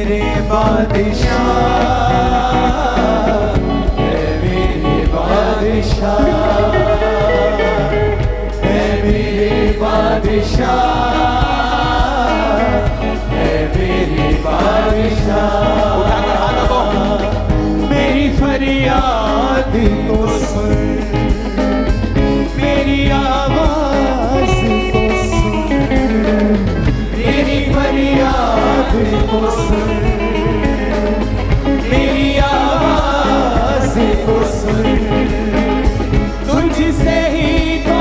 मेरे बादशाह, है मेरे बादशाह, है मेरे बादशाह, है मेरे बादशाह। मेरी फरियाद को सुन, मेरी आवाज को सुन, मेरी फरियाद को सुन, मेरी आवाज को सुन। तुझसे ही तो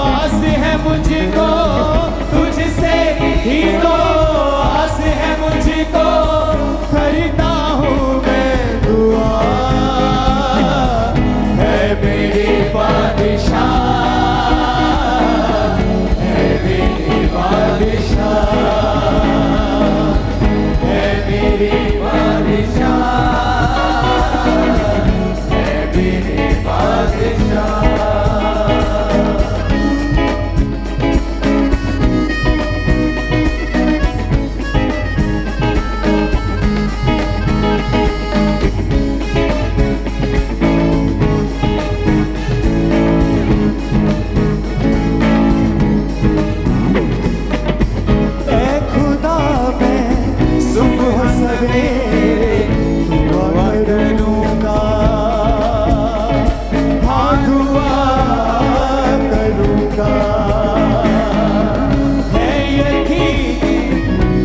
आस है मुझको, तुझसे ही तो आस है मुझको, करता हूँ मैं दुआ। है मेरे बादशाह, है मेरे बादशाह, है मेरे बादशाह, है मेरे बादशाह।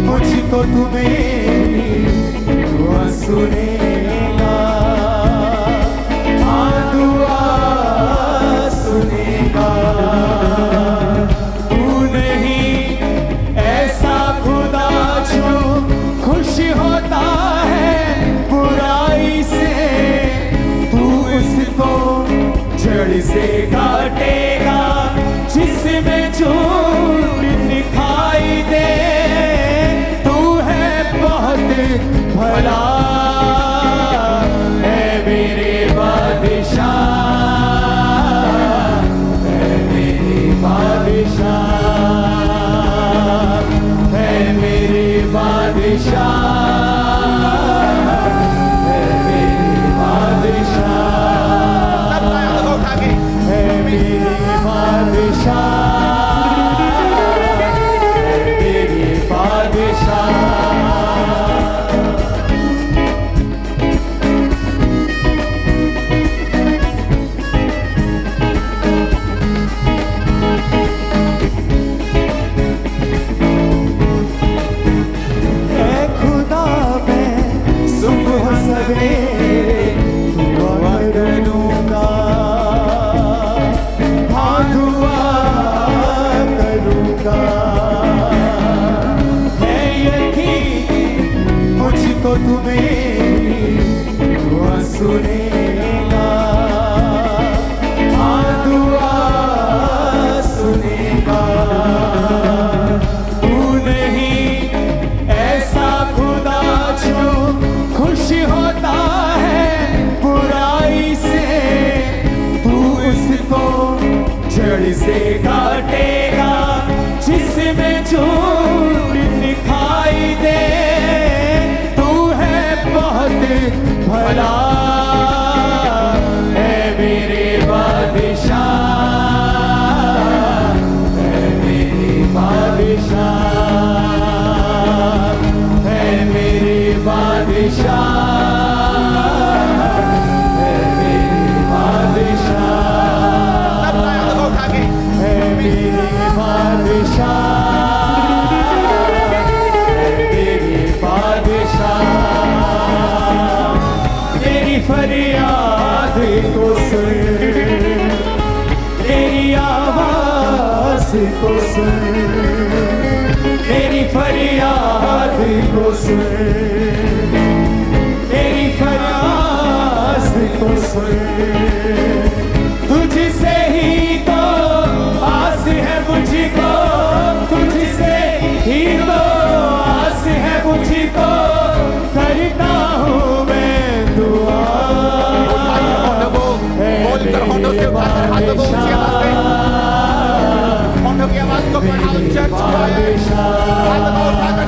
मुझको तू मेरी दुआ सुनेगा, हाँ दुआ सुनेगा। तू नहीं ऐसा खुदा जो खुश होता है बुराई से, तू उसको जड़ से काटेगा जिसमें झूठ दिखाई दे। भला है मेरे बादशाह, है मेरे बादशाह, है मेरे बादशाह, है मेरे बादशाह, है मेरे बादशाह, है मेरे बादशाह। मुझको तू मेरी दुआ सुनेगा, हाँ दुआ सुनेगा। तू नहीं ऐसा खुदा जो खुश होता है बुराई से, तू उसको जड़ से काटेगा जिसमें झूठ दिखाई दे। भला है मेरे बादशाह, है मेरे बादशाह, है मेरे बादशाह, है मेरे बादशाह, है मेरे बादशाह, है मेरे बादशाह। फरियाद को सुन, मेरी आवाज को सुन, मेरी फरियाद को सुन, मेरी फरियाद को सुन। तुझसे ही तो आस है मुझको, तुझसे ही तो आस है मुझको, करता हूँ मैं दुआ। की आवाज को बढ़ाओ चर्च।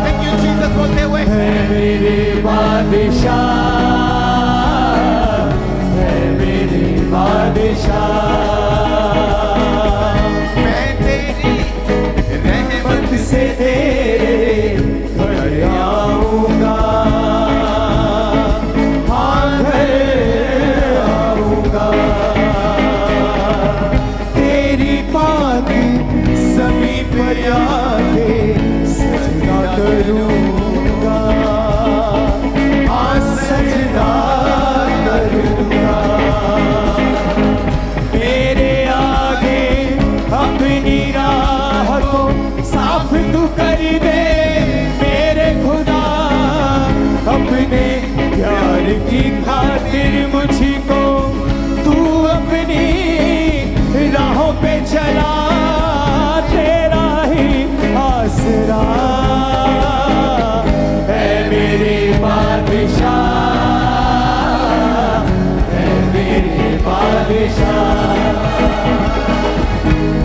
Thank you Jesus बोलते हुए, है मेरे बादशाह, है मेरे बादशाह। मैं तेरी रहमत से तेरे घर आऊंगा, हाँ घर आऊंगा। तेरी पाक समीप आके सजदा करूंगा, हाँ सजदा करूंगा। मेरे आगे अपनी राह को साफ तू कर दे मेरे खुदा, अपने प्यार की खातिर मुझको तू अपनी राहों पे चला, तेरा ही आसरा है मेरे बादशाह, है मेरे बादशाह,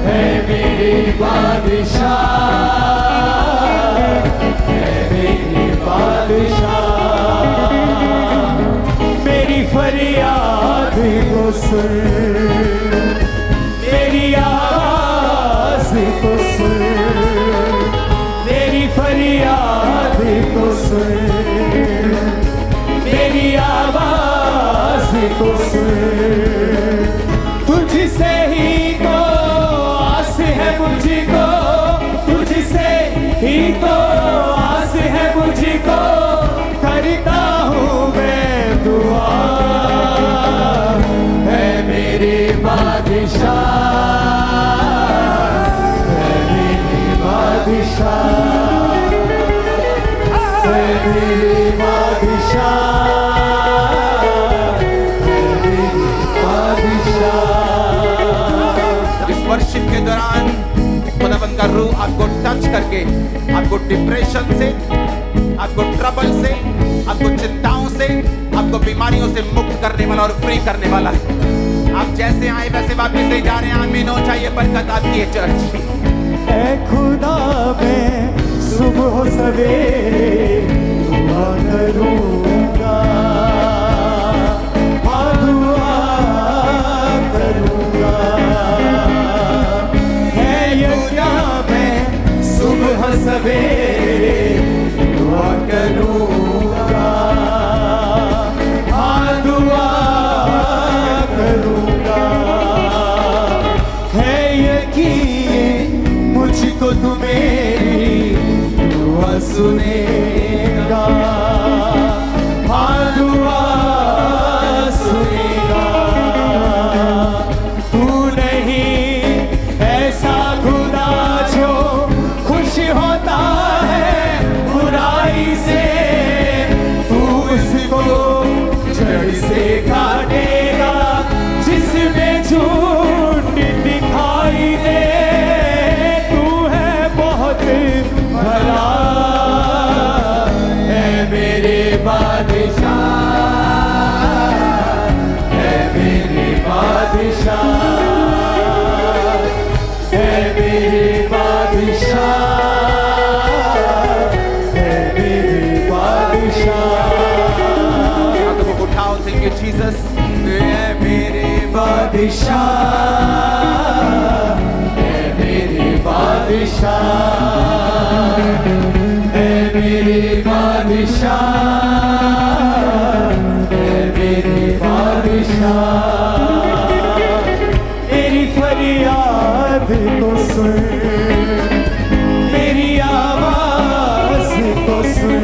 है मेरे बादशाह, है मेरे बादशाह। मेरी फरियाद को सुन, मेरी आवाज को सुन, मेरी फरियाद को सुन, मेरी आवाज को सुन। तुझसे ही तो आस है मुझको, तुझसे ही तो आस है मुझको, करता हूँ मैं दुआ, है मेरे बादशाह, है मेरे बादशाह, है मेरे बादशाह, है मेरे बादशाह। इस वर्शिप के दौरान खुदावंद का रूह आपको टच करके आपको डिप्रेशन से, आपको ट्रबल से, आपको चिंताओं से, आपको बीमारियों से मुक्त करने वाला और फ्री करने वाला है। आप जैसे आए वैसे वापस ले जा रहे हैं। आमीन हो चाहिए बरकत आपकी है चर्च। ऐ खुदा मैं सुबह सवेरे दुआ करूंगा, हाँ दुआ करूंगा। है यज्ञ मैं सुबह सवेरे दुआ करूंगा, हाँ दुआ करूंगा। है यकीन मुझको तू मेरी दुआ सुनेगा, हाँ दुआ सुनेगा। तू नहीं ऐसा खुदा जो खुश होता है बुराई से, तू उसको जड़ से काटेगा जिसमें झूठ दिखाई दे। तू है बहुत भला, है मेरे बादशाह, है मेरे बादशाह, है मेरे बादशाह, है मेरे बादशाह। हाथों को उठाओ, थैंक यू जीसस। है मेरे बादशाह, है मेरे बादशाह, है मेरे बादशाह, है मेरे बादशाह। मेरी फरियाद को सुन, मेरी आवाज को सुन,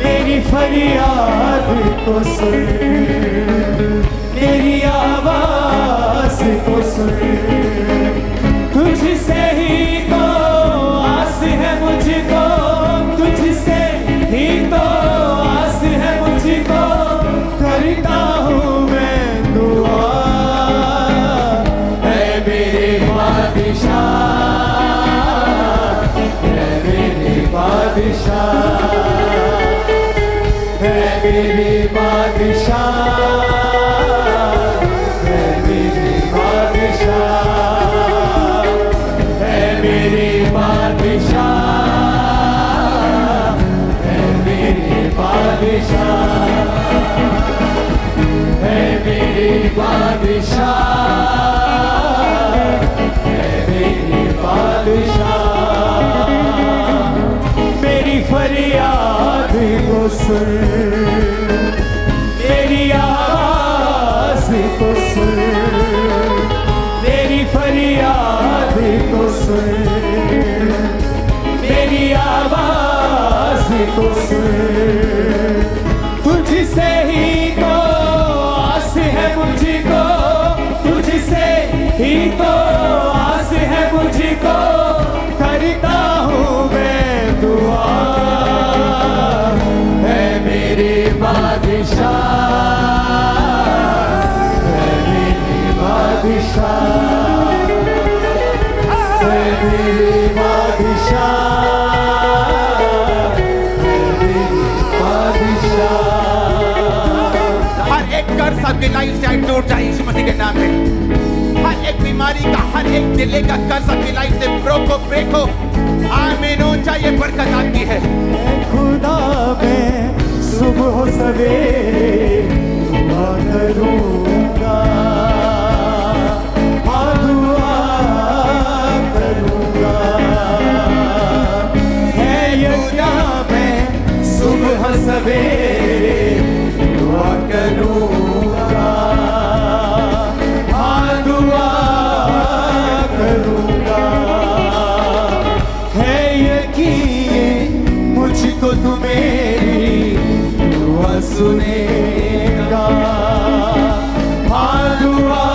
मेरी फरियाद को सुन, मेरी आवाज को सुन। तुझसे ही तो आस है मुझको, तुझसे ही तो आस है मुझको, करता हूँ मैं दुआ, है मेरे बादशाह, है मेरे बादशाह, है मेरे बादशाह, है मेरे बादशाह, है मेरे बादशाह, मेरी बादशाह, मेरी फरियाद को सुन, मेरी आवाज को सुन, मेरी फरियाद को सुन, मेरी आवाज को सुन। तुझसे ही तो आस है मुझको, तुझसे ही तो आस है मुझको, करता हूँ मैं दुआ। है मेरे बादशाह, है मेरी बादशाह, है मेरी बादशाह, है मेरी बादशाह। हर एक कर्ज आपकी लाइफ से आज टूट जाए यीशु मसीह के नाम में। हर एक बीमारी का, हर एक दिले का कर्ज आपकी लाइफ से ब्रेक हो। आमीन। ऊंचा ये बरकत आपकी है। खुदा मैं सुबह सवेरे दुआ करूंगा, दुआ करूंगा। है यज्ञ मैं सुबह सवेरे दुआ करूंगा, दुआ करूंगा। है यकीन मुझको तू मेरी दुआ सुनेगा, दुआ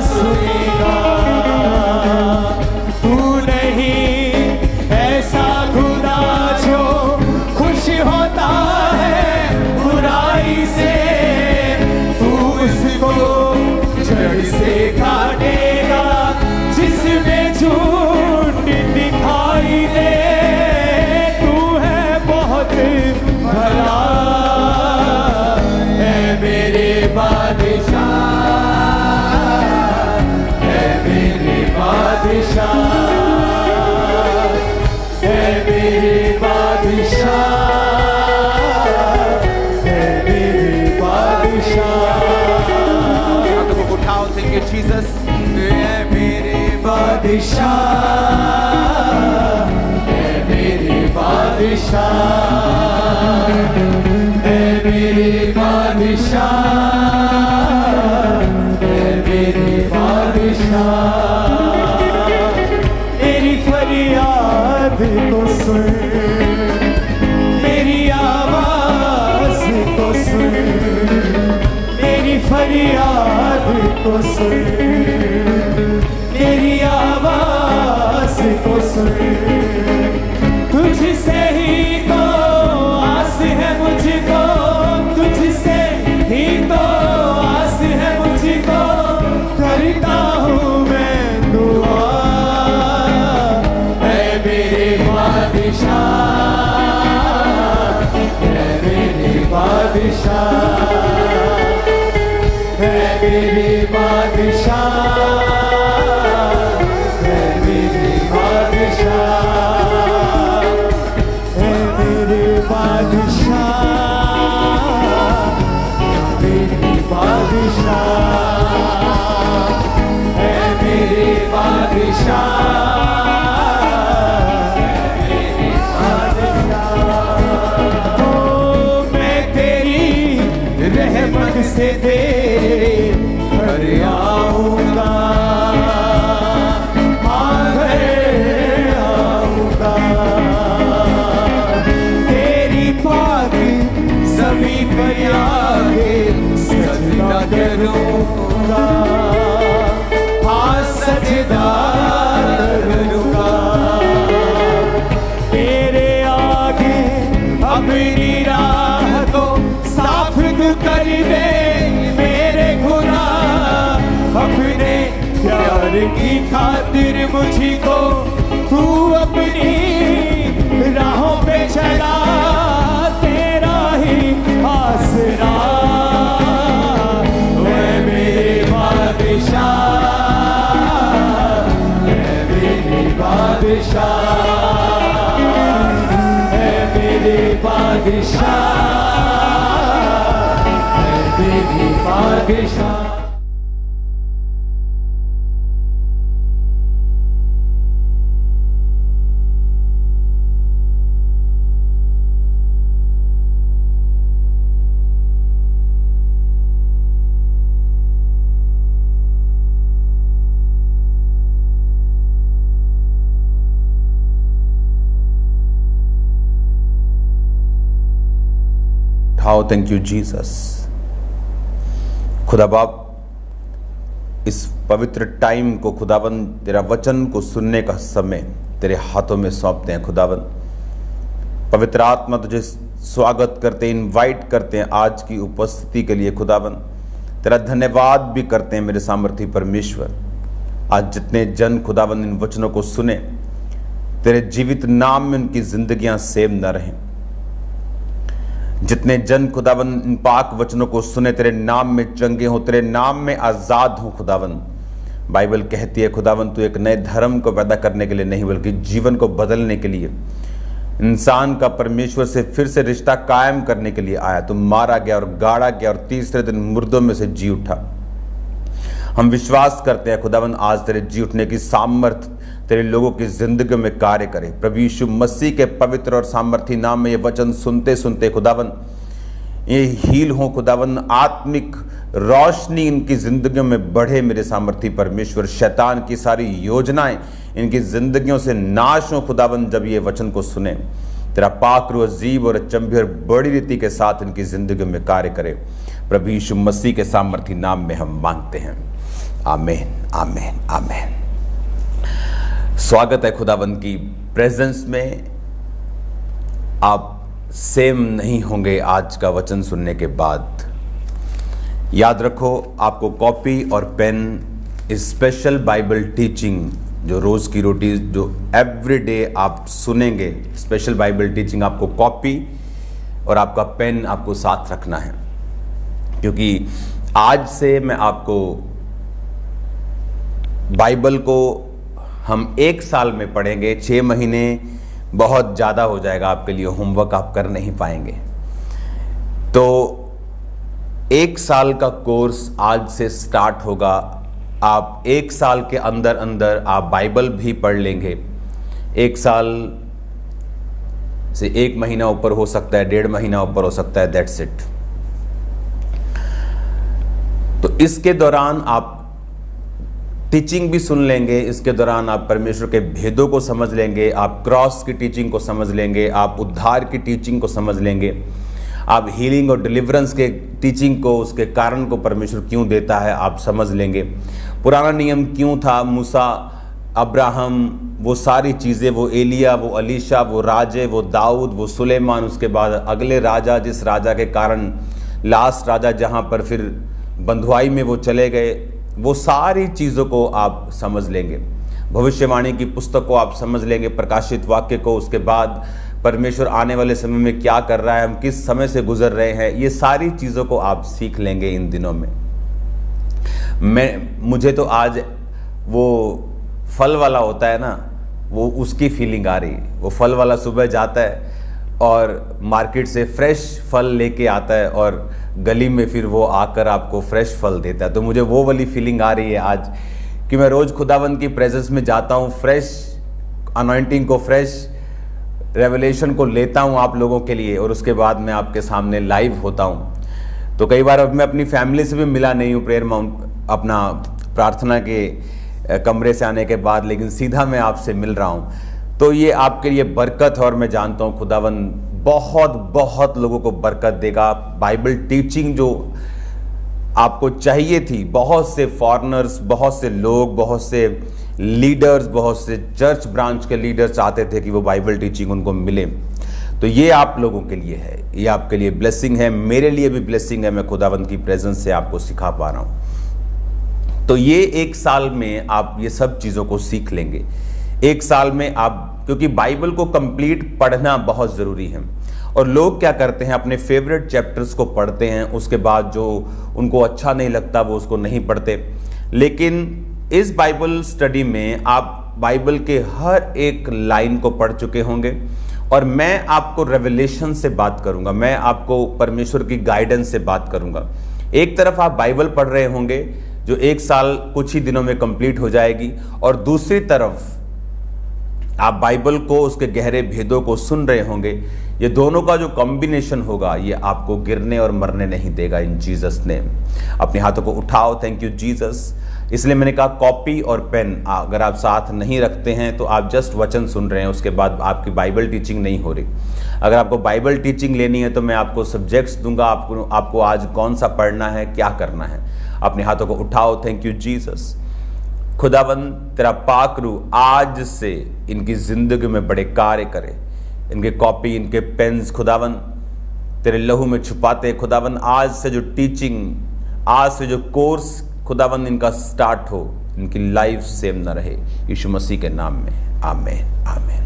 सुनेगा। तू नहीं ऐसा खुदा जो खुश होता है बुराई से, तू उसको जड़ से काटेगा जिसमें झूठ दिखाई दे। तू है बहुत भला, है मेरे बादशाह, है मेरे बादशाह, है मेरे बादशाह, है मेरे बादशाह। हाथों को उठाओ, थैंक यू जीसस। है मेरे बादशाह, है मेरे बादशाह, है मेरे बादशाह, है मेरे बादशाह। मेरी फरियाद को सुन, मेरी आवाज को सुन, मेरी फरियाद को सुन, मेरी आवाज को सुन। तुझसे ही तो आस है मुझको, तुझसे ही तो आस है मुझको, करता हूँ मैं दुआ। है मेरे बादशाह, है मेरे बादशाह, है मेरे बादशाह, है मेरे बादशाह, है मेरे बादशाह, मेरे बादशाह, है मेरे बादशाह, है मेरे बादशाह। ओ मैं तेरी रहमत से तेरे घर आऊंगा, घर आऊंगा। तेरी पाक ज़मीं पर आके सजदा करूंगा, सजदा करूंगा। तेरे आगे अपनी राह को साफ तू कर दे मेरे खुदा। अपने प्यार की खातिर मुझको तू अपनी राहों पे चला, तेरा ही आसरा। है मेरे बादशाह, है मेरे बादशाह, है मेरे बादशाह, है मेरे बादशाह। उठाओ। Thank you Jesus. खुदा बाप, इस पवित्र टाइम को खुदावन, तेरा वचन को सुनने का समय तेरे हाथों में सौंपते हैं खुदावन। पवित्र आत्मा तुझे स्वागत करते हैं, इनवाइट करते हैं आज की उपस्थिति के लिए खुदावन। तेरा धन्यवाद भी करते हैं मेरे सामर्थी परमेश्वर। आज जितने जन खुदावन इन वचनों को सुने, तेरे जीवित नाम में उनकी जिंदगियां सेव न रहें। जितने जन खुदावन इन पाक वचनों को सुने, तेरे नाम में चंगे हो, तेरे नाम में आजाद हो खुदावन। बाइबल कहती है खुदावन, तू एक नए धर्म को पैदा करने के लिए नहीं, बल्कि जीवन को बदलने के लिए, इंसान का परमेश्वर से फिर से रिश्ता कायम करने के लिए आया। तू मारा गया और गाड़ा गया और तीसरे दिन मुर्दों में से जी उठा। हम विश्वास करते हैं खुदावन, आज तेरे जी उठने की सामर्थ तेरे लोगों की जिंदगी में कार्य करे। प्रभु यीशु मसीह के पवित्र और सामर्थी नाम में ये वचन सुनते सुनते खुदावन ये हील हो खुदावन। आत्मिक रोशनी इनकी जिंदगियों में बढ़े मेरे सामर्थी परमेश्वर। शैतान की सारी योजनाएं इनकी जिंदगियों से नाश हो खुदावन। जब ये वचन को सुने, तेरा पाक रूह अजीब और अचंभे और बड़ी रीति के साथ इनकी जिंदगी में कार्य करे। प्रभु यीशु मसीह के सामर्थी नाम में हम मांगते हैं, आमीन आमीन आमीन। स्वागत है खुदावन की प्रेजेंस में। आप सेम नहीं होंगे आज का वचन सुनने के बाद। याद रखो, आपको कॉपी और पेन, स्पेशल बाइबल टीचिंग जो रोज की रोटी जो एवरीडे आप सुनेंगे, स्पेशल बाइबल टीचिंग, आपको कॉपी और आपका पेन आपको साथ रखना है, क्योंकि आज से मैं आपको बाइबल को हम 1 साल में पढ़ेंगे। 6 महीने बहुत ज़्यादा हो जाएगा आपके लिए, होमवर्क आप कर नहीं पाएंगे। तो 1 साल का कोर्स आज से स्टार्ट होगा। आप 1 साल के अंदर अंदर आप बाइबल भी पढ़ लेंगे। 1 साल से 1 महीना ऊपर हो सकता है, 1.5 महीना ऊपर हो सकता है, दैट्स इट। तो इसके दौरान आप टीचिंग भी सुन लेंगे। इसके दौरान आप परमेश्वर के भेदों को समझ लेंगे, आप क्रॉस की टीचिंग को समझ लेंगे, आप उद्धार की टीचिंग को समझ लेंगे, आप हीलिंग और डिलीवरेंस के टीचिंग को, उसके कारण को परमेश्वर क्यों देता है आप समझ लेंगे। पुराना नियम क्यों था, मूसा, अब्राहम, वो सारी चीज़ें, वो एलिया, वो अलीशा, वो राजे, वो दाऊद, वो सुलेमान, उसके बाद अगले राजा, जिस राजा के कारण लास्ट राजा जहाँ पर फिर बंधुआई में वो चले गए, वो सारी चीज़ों को आप समझ लेंगे। भविष्यवाणी की पुस्तक को आप समझ लेंगे, प्रकाशित वाक्य को, उसके बाद परमेश्वर आने वाले समय में क्या कर रहा है, हम किस समय से गुजर रहे हैं, ये सारी चीज़ों को आप सीख लेंगे इन दिनों में। मुझे तो आज वो फल वाला होता है ना, वो उसकी फीलिंग आ रही। वो फल वाला सुबह जाता है और मार्केट से फ्रेश फल लेके आता है और गली में फिर वो आकर आपको फ्रेश फल देता है। तो मुझे वो वाली फीलिंग आ रही है आज कि मैं रोज़ खुदावंद की प्रेजेंस में जाता हूँ, फ्रेश अनॉइंटिंग को, फ्रेश रेवलेशन को लेता हूँ आप लोगों के लिए, और उसके बाद मैं आपके सामने लाइव होता हूँ। तो कई बार अब मैं अपनी फैमिली से भी मिला नहीं हूँ प्रेयर माउंट अपना प्रार्थना के कमरे से आने के बाद, लेकिन सीधा मैं आपसे मिल रहा हूँ। तो ये आपके लिए बरकत है और मैं जानता हूँ खुदावंद बहुत बहुत लोगों को बरकत देगा। बाइबल टीचिंग जो आपको चाहिए थी, बहुत से फॉरेनर्स, बहुत से लोग, बहुत से लीडर्स, बहुत से चर्च ब्रांच के लीडर्स चाहते थे कि वो बाइबल टीचिंग उनको मिले। तो ये आप लोगों के लिए है, ये आपके लिए ब्लेसिंग है, मेरे लिए भी ब्लेसिंग है। मैं खुदावंद की प्रेजेंस से आपको सिखा पा रहा हूँ। तो ये 1 साल में आप ये सब चीज़ों को सीख लेंगे। 1 साल में आप, क्योंकि बाइबल को कंप्लीट पढ़ना बहुत ज़रूरी है। और लोग क्या करते हैं, अपने फेवरेट चैप्टर्स को पढ़ते हैं, उसके बाद जो उनको अच्छा नहीं लगता वो उसको नहीं पढ़ते। लेकिन इस बाइबल स्टडी में आप बाइबल के हर एक लाइन को पढ़ चुके होंगे, और मैं आपको रेवलेशन से बात करूंगा, मैं आपको परमेश्वर की गाइडेंस से बात करूंगा। एक तरफ आप बाइबल पढ़ रहे होंगे जो 1 साल कुछ ही दिनों में कंप्लीट हो जाएगी, और दूसरी तरफ आप बाइबल को, उसके गहरे भेदों को सुन रहे होंगे। ये दोनों का जो कॉम्बिनेशन होगा, ये आपको गिरने और मरने नहीं देगा इन जीसस नेम। अपने हाथों को उठाओ। Thank you Jesus. इसलिए मैंने कहा कॉपी और पेन अगर आप साथ नहीं रखते हैं तो आप जस्ट वचन सुन रहे हैं, उसके बाद आपकी बाइबल टीचिंग नहीं हो रही। अगर आपको बाइबल टीचिंग लेनी है तो मैं आपको सब्जेक्ट्स दूंगा, आपको आज कौन सा पढ़ना है, क्या करना है। अपने हाथों को उठाओ। Thank you Jesus. खुदावंद तेरा पाक रूह आज से इनकी जिंदगी में बड़े कार्य करे। इनके कॉपी, इनके पेन्स खुदावंद तेरे लहू में छुपाते। खुदावंद आज से जो टीचिंग, आज से जो कोर्स खुदावंद इनका स्टार्ट हो, इनकी लाइफ सेम न रहे, यीशु मसीह के नाम में आमीन आमीन।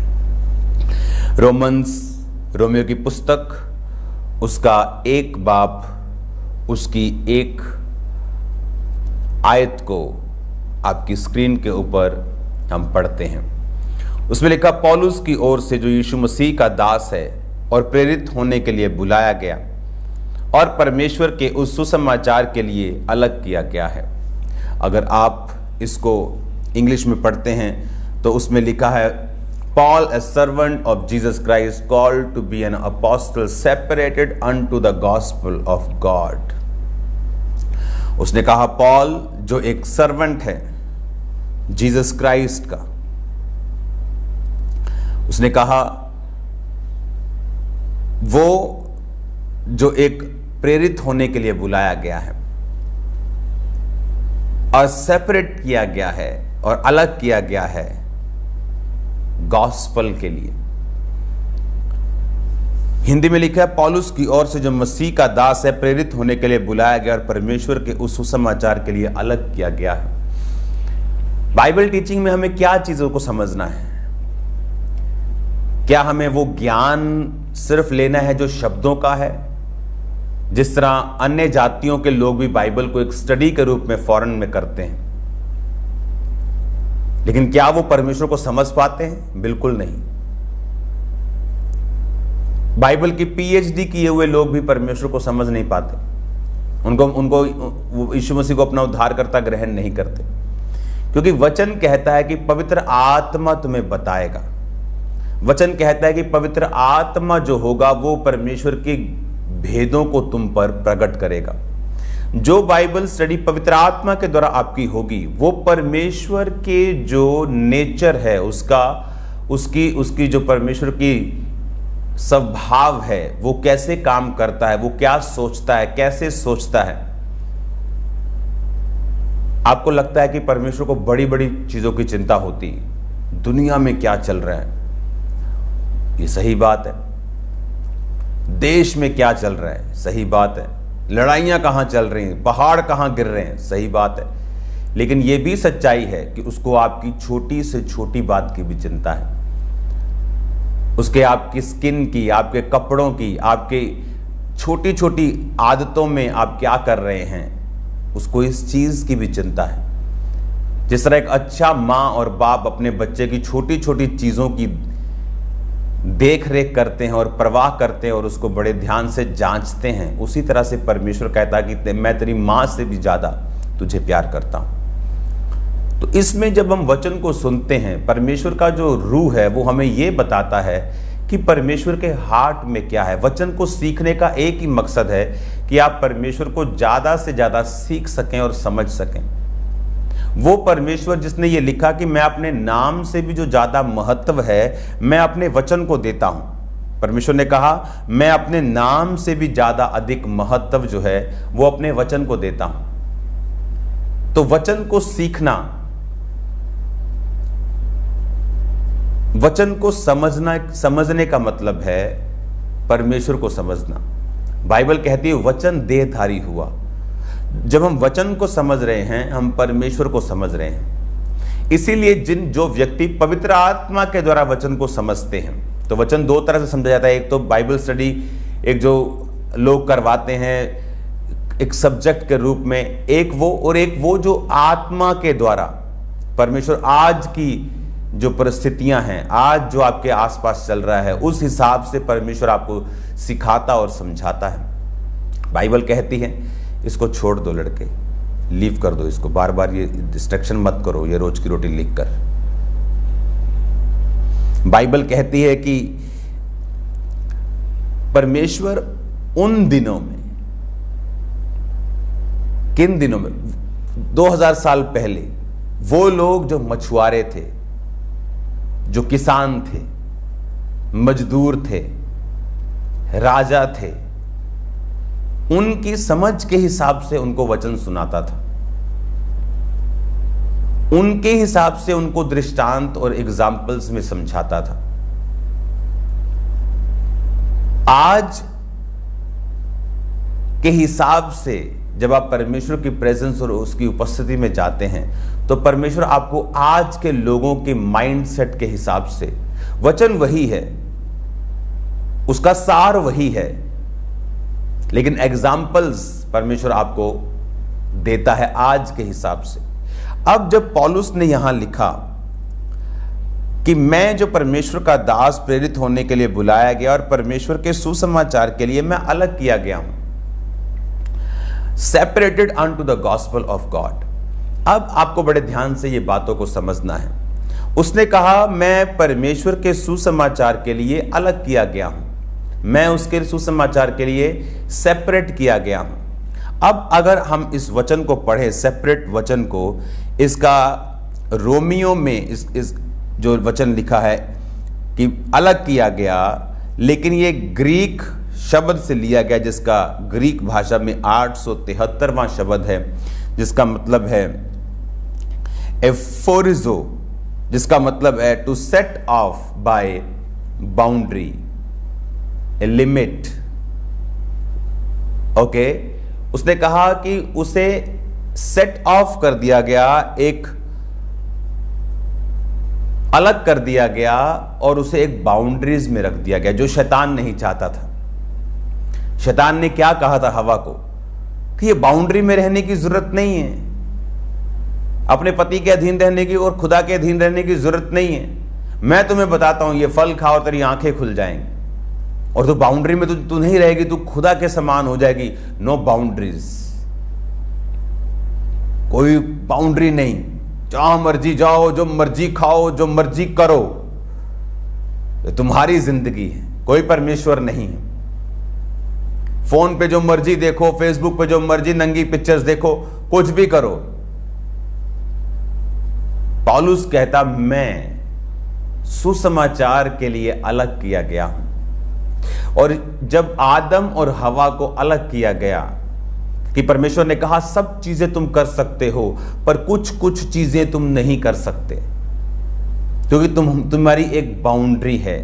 रोमियो की पुस्तक, उसका 1 बाब, उसकी 1 आयत को आपकी स्क्रीन के ऊपर हम पढ़ते हैं। उसमें लिखा, पौलुस की ओर से जो यीशु मसीह का दास है और प्रेरित होने के लिए बुलाया गया और परमेश्वर के उस सुसमाचार के लिए अलग किया गया है। अगर आप इसको इंग्लिश में पढ़ते हैं तो उसमें लिखा है, Paul, a servant of Jesus Christ, called to be an apostle, separated unto the gospel of God। उसने कहा पॉल जो एक सर्वेंट है जीसस क्राइस्ट का, उसने कहा वो जो एक प्रेरित होने के लिए बुलाया गया है और सेपरेट किया गया है और अलग किया गया है गॉस्पल के लिए। हिंदी में लिखा है, पौलुस की ओर से जो मसीह का दास है, प्रेरित होने के लिए बुलाया गया और परमेश्वर के उस सुसमाचार के लिए अलग किया गया है। बाइबल टीचिंग में हमें क्या चीजों को समझना है? क्या हमें वो ज्ञान सिर्फ लेना है जो शब्दों का है, जिस तरह अन्य जातियों के लोग भी बाइबल को एक स्टडी के रूप में फॉरेन में करते हैं, लेकिन क्या वो परमेश्वर को समझ पाते हैं? बिल्कुल नहीं। बाइबल की पीएचडी किए हुए लोग भी परमेश्वर को समझ नहीं पाते। उनको यीशु मसीह को अपना उद्धारकर्ता ग्रहण नहीं करते, क्योंकि वचन कहता है कि पवित्र आत्मा तुम्हें बताएगा। वचन कहता है कि पवित्र आत्मा जो होगा वो परमेश्वर के भेदों को तुम पर प्रकट करेगा। जो बाइबल स्टडी पवित्र आत्मा के द्वारा आपकी होगी, वो परमेश्वर के जो नेचर है उसकी जो परमेश्वर की स्वभाव है, वो कैसे काम करता है, वो क्या सोचता है, कैसे सोचता है। आपको लगता है कि परमेश्वर को बड़ी बड़ी चीजों की चिंता होती, दुनिया में क्या चल रहा है, ये सही बात है। देश में क्या चल रहा है, सही बात है। लड़ाइयां कहां चल रही हैं, पहाड़ कहां गिर रहे हैं, सही बात है। लेकिन यह भी सच्चाई है कि उसको आपकी छोटी से छोटी बात की भी चिंता है। उसके आपकी स्किन की, आपके कपड़ों की, आपके छोटी छोटी आदतों में आप क्या कर रहे हैं, उसको इस चीज की भी चिंता है। जिस तरह एक अच्छा माँ और बाप अपने बच्चे की छोटी छोटी चीजों की देख रेख करते हैं और परवाह करते हैं और उसको बड़े ध्यान से जांचते हैं, उसी तरह से परमेश्वर कहता है कि मैं तेरी माँ से भी ज्यादा तुझे प्यार करता हूं। तो इसमें जब हम वचन को सुनते हैं, परमेश्वर का जो रूह है वो हमें ये बताता है कि परमेश्वर के हार्ट में क्या है। वचन को सीखने का एक ही मकसद है कि आप परमेश्वर को ज्यादा से ज्यादा सीख सकें और समझ सकें। वो परमेश्वर जिसने ये लिखा कि मैं अपने नाम से भी जो ज्यादा महत्व है मैं अपने वचन को देता हूं। परमेश्वर ने कहा मैं अपने नाम से भी ज्यादा अधिक महत्व जो है वो अपने वचन को देता हूं। तो वचन को सीखना, वचन को समझने का मतलब है परमेश्वर को समझना। बाइबल कहती है वचन देहधारी हुआ। जब हम वचन को समझ रहे हैं, हम परमेश्वर को समझ रहे हैं। इसीलिए जो व्यक्ति पवित्र आत्मा के द्वारा वचन को समझते हैं, तो वचन दो तरह से समझा जाता है। एक तो बाइबल स्टडी, एक जो लोग करवाते हैं एक सब्जेक्ट के रूप में, एक वो जो आत्मा के द्वारा परमेश्वर आज की जो परिस्थितियां हैं, आज जो आपके आसपास चल रहा है, उस हिसाब से परमेश्वर आपको सिखाता और समझाता है। बाइबल कहती है इसको छोड़ दो लड़के, लीव कर दो इसको, बार बार ये डिस्ट्रैक्शन मत करो, ये रोज की रोटी लिख कर। बाइबल कहती है कि परमेश्वर उन दिनों में, किन दिनों में, 2000 साल पहले वो लोग जो मछुआरे थे, जो किसान थे, मजदूर थे, राजा थे, उनकी समझ के हिसाब से उनको वचन सुनाता था, उनके हिसाब से उनको दृष्टांत और एग्जाम्पल्स में समझाता था। आज के हिसाब से जब आप परमेश्वर की प्रेजेंस और उसकी उपस्थिति में जाते हैं तो परमेश्वर आपको आज के लोगों के माइंडसेट के हिसाब से, वचन वही है, उसका सार वही है, लेकिन एग्जाम्पल्स परमेश्वर आपको देता है आज के हिसाब से। अब जब पौलुस ने यहां लिखा कि मैं जो परमेश्वर का दास प्रेरित होने के लिए बुलाया गया और परमेश्वर के सुसमाचार के लिए मैं अलग किया गया हूं, separated unto the gospel of God. अब आपको बड़े ध्यान से ये बातों को समझना है। उसने कहा मैं परमेश्वर के सुसमाचार के लिए अलग किया गया हूं, मैं उसके सुसमाचार के लिए सेपरेट किया गया हूं। अब अगर हम इस वचन को पढ़ें, सेपरेट वचन को, इसका रोमियो में इस जो वचन लिखा है कि अलग किया गया, लेकिन ये ग्रीक शब्द से लिया गया, जिसका ग्रीक भाषा में 873वां शब्द है, जिसका मतलब है एफोरिजो, जिसका मतलब है to set off by boundary, a limit. Okay, उसने कहा कि उसे सेट ऑफ कर दिया गया, एक अलग कर दिया गया और उसे एक बाउंड्रीज में रख दिया गया, जो शैतान नहीं चाहता था। शैतान ने क्या कहा था हवा को कि ये बाउंड्री में रहने की जरूरत नहीं है, अपने पति के अधीन रहने की और खुदा के अधीन रहने की जरूरत नहीं है। मैं तुम्हें बताता हूं, ये फल खाओ तेरी आंखें खुल जाएंगी और तू बाउंड्री में तू नहीं रहेगी, तू खुदा के समान हो जाएगी। नो बाउंड्रीज, कोई बाउंड्री नहीं, जहां मर्जी जाओ, जो मर्जी खाओ, जो मर्जी करो, ये तुम्हारी जिंदगी है, कोई परमेश्वर नहीं है। फोन पे जो मर्जी देखो, फेसबुक पे जो मर्जी नंगी पिक्चर्स देखो, कुछ भी करो। पौलुस कहता मैं सुसमाचार के लिए अलग किया गया हूं। और जब आदम और हवा को अलग किया गया कि परमेश्वर ने कहा सब चीजें तुम कर सकते हो पर कुछ कुछ चीजें तुम नहीं कर सकते, क्योंकि तुम्हारी एक बाउंड्री है।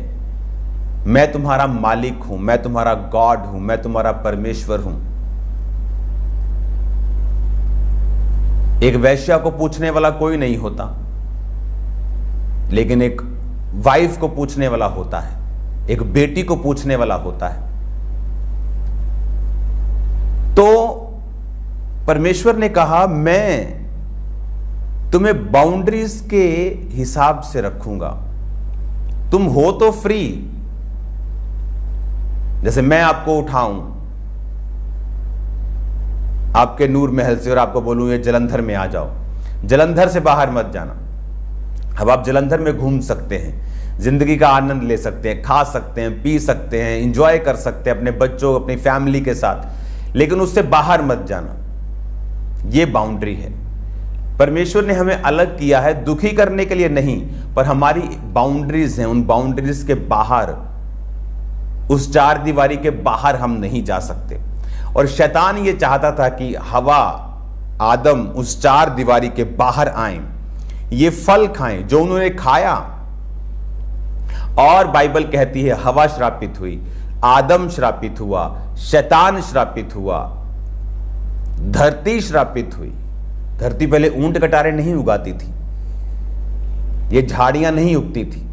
मैं तुम्हारा मालिक हूं, मैं तुम्हारा गॉड हूं, मैं तुम्हारा परमेश्वर हूं। एक वेश्या को पूछने वाला कोई नहीं होता, लेकिन एक वाइफ को पूछने वाला होता है, एक बेटी को पूछने वाला होता है। तो परमेश्वर ने कहा मैं तुम्हें बाउंड्रीज के हिसाब से रखूंगा, तुम हो तो फ्री। जैसे मैं आपको उठाऊं आपके नूर महल से और आपको बोलूं ये जलंधर में आ जाओ, जलंधर से बाहर मत जाना। अब आप जलंधर में घूम सकते हैं, जिंदगी का आनंद ले सकते हैं, खा सकते हैं, पी सकते हैं, एंजॉय कर सकते हैं अपने बच्चों, अपनी फैमिली के साथ, लेकिन उससे बाहर मत जाना। ये बाउंड्री है। परमेश्वर ने हमें अलग किया है दुखी करने के लिए नहीं, पर हमारी बाउंड्रीज हैं, उन बाउंड्रीज के बाहर, उस चार दीवारी के बाहर हम नहीं जा सकते। और शैतान ये चाहता था कि हवा, आदम उस चार दीवारी के बाहर आए, ये फल खाएं जो उन्होंने खाया। और बाइबल कहती है हवा श्रापित हुई, आदम श्रापित हुआ, शैतान श्रापित हुआ, धरती श्रापित हुई। धरती पहले ऊंट कटारे नहीं उगाती थी, ये झाड़ियां नहीं उगती थी।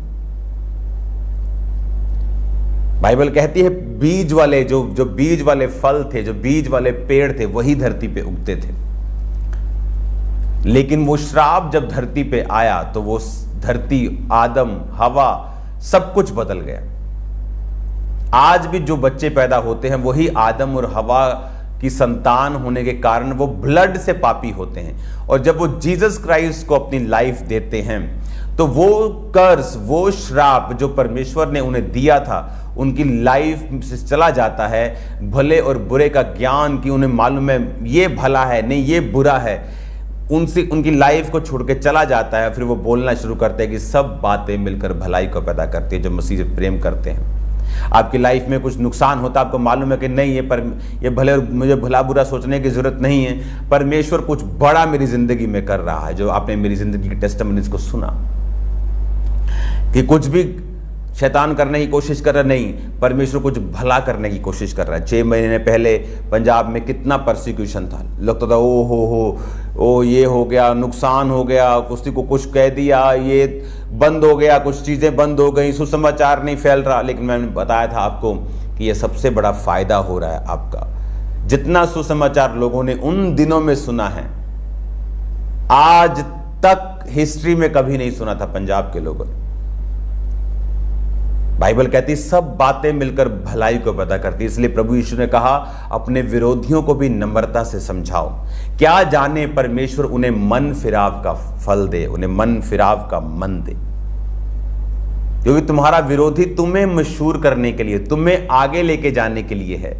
बाइबल कहती है बीज वाले जो बीज वाले फल थे, जो बीज वाले पेड़ थे, वही धरती पे उगते थे। लेकिन वो श्राप जब धरती पे आया तो वो धरती, आदम, हवा, सब कुछ बदल गया। आज भी जो बच्चे पैदा होते हैं वही आदम और हवा की संतान होने के कारण वो ब्लड से पापी होते हैं। और जब वो जीसस क्राइस्ट को अपनी लाइफ देते हैं तो वो कर्ज, वो श्राप जो परमेश्वर ने उन्हें दिया था, उनकी लाइफ से चला जाता है। भले और बुरे का ज्ञान, कि उन्हें मालूम है ये भला है, नहीं ये बुरा है, उनसे उनकी लाइफ को छोड़ के चला जाता है, फिर वो बोलना शुरू करते हैं कि सब बातें मिलकर भलाई को पैदा करती है जो मसीह से प्रेम करते हैं। आपकी लाइफ में कुछ नुकसान होता है, आपको मालूम है कि नहीं ये भले मुझे भला बुरा सोचने की जरूरत नहीं है, परमेश्वर कुछ बड़ा मेरी जिंदगी में कर रहा है। जो आपने मेरी जिंदगी की टेस्टिमनीज को सुना कि कुछ भी शैतान करने की कोशिश कर रहा, नहीं, परमेश्वर कुछ भला करने की कोशिश कर रहा है। 6 महीने पहले पंजाब में कितना परसिक्यूशन था, लगता था ओ ये हो गया, नुकसान हो गया, किसी को कुछ कह दिया, ये बंद हो गया, कुछ चीज़ें बंद हो गई, सुसमाचार नहीं फैल रहा। लेकिन मैंने बताया था आपको कि ये सबसे बड़ा फायदा हो रहा है आपका। जितना सुसमाचार लोगों ने उन दिनों में सुना है, आज तक हिस्ट्री में कभी नहीं सुना था पंजाब के लोगों ने। बाइबल कहती सब बातें मिलकर भलाई को पैदा करती। इसलिए प्रभु यीशु ने कहा अपने विरोधियों को भी नम्रता से समझाओ, क्या जाने परमेश्वर उन्हें मन फिराव का फल दे, उन्हें मन फिराव का मन दे। क्योंकि तुम्हारा विरोधी तुम्हें मशहूर करने के लिए, तुम्हें आगे लेके जाने के लिए है,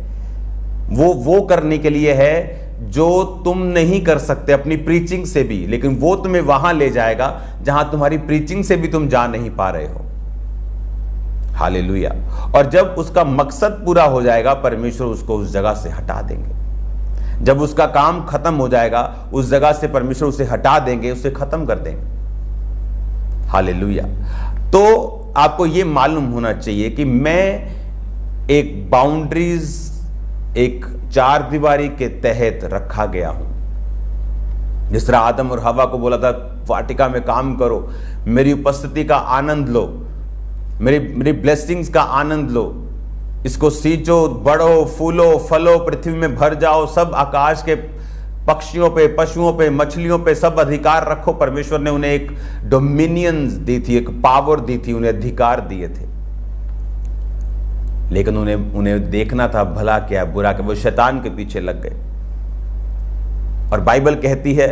वो करने के लिए है जो तुम नहीं कर सकते अपनी प्रीचिंग से भी, लेकिन वो तुम्हें वहां ले जाएगा जहां तुम्हारी प्रीचिंग से भी तुम जा नहीं पा रहे हो। हालेलुया। और जब उसका मकसद पूरा हो जाएगा, परमेश्वर उसको उस जगह से हटा देंगे। जब उसका काम खत्म हो जाएगा, उस जगह से परमेश्वर उसे हटा देंगे, उसे खत्म कर देंगे। हालेलुया। तो आपको यह मालूम होना चाहिए कि मैं एक बाउंड्रीज, एक चार दीवारी के तहत रखा गया हूं। जिस तरह आदम और हवा को बोला था वाटिका में काम करो, मेरी उपस्थिति का आनंद लो, मेरी ब्लेसिंग्स का आनंद लो, इसको सींचो, बढ़ो, फूलो, फलो, पृथ्वी में भर जाओ, सब आकाश के पक्षियों पे, पशुओं पे, मछलियों पे सब अधिकार रखो। परमेश्वर ने उन्हें एक डोमिनियंस दी थी, एक पावर दी थी, उन्हें अधिकार दिए थे। लेकिन उन्हें देखना था भला क्या बुरा क्या, वो शैतान के पीछे लग गए। और बाइबल कहती है